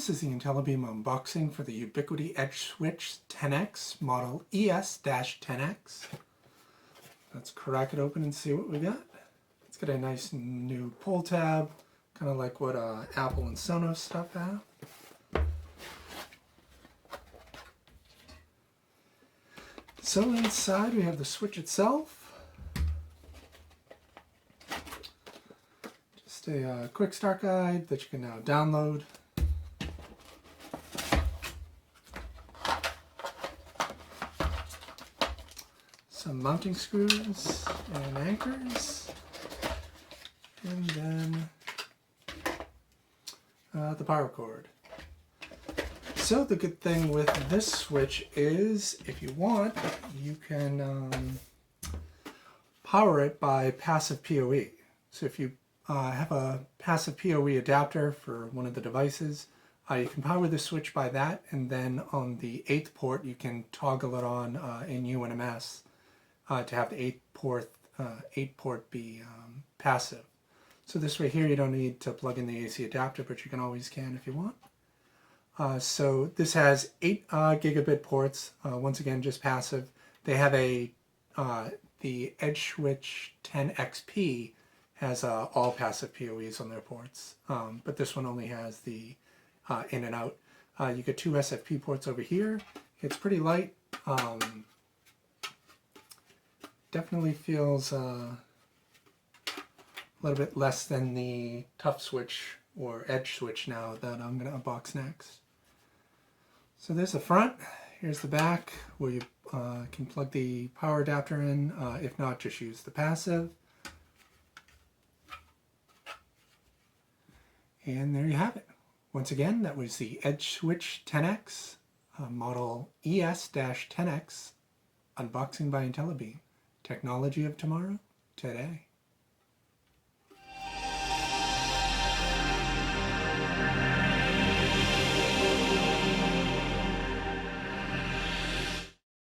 This is the Intellibeam unboxing for the Ubiquiti EdgeSwitch 10X model ES-10X. Let's crack it open and see what we got. It's got a nice new pull tab, kind of like what Apple and Sonos stuff have. So inside we have the switch itself. Just a quick start guide that you can now download. Some mounting screws and anchors, and then the power cord. So the good thing with this switch is, if you want, you can power it by passive PoE. So if you have a passive PoE adapter for one of the devices, you can power the switch by that, and then on the 8th port you can toggle it on in UNMS to have the 8 port be passive. So this way here you don't need to plug in the AC adapter, but you can always if you want. So this has 8 gigabit ports, once again just passive. They have the EdgeSwitch 10XP has all passive PoEs on their ports, but this one only has the in and out. You get 2 SFP ports over here. It's pretty light. Definitely feels a little bit less than the Tough Switch or Edge Switch now that I'm going to unbox next. So there's the front, here's the back where you can plug the power adapter in, if not just use the passive. And there you have it. Once again, that was the EdgeSwitch 10X, model ES-10X, unboxing by Intellibeam. Technology of tomorrow, today.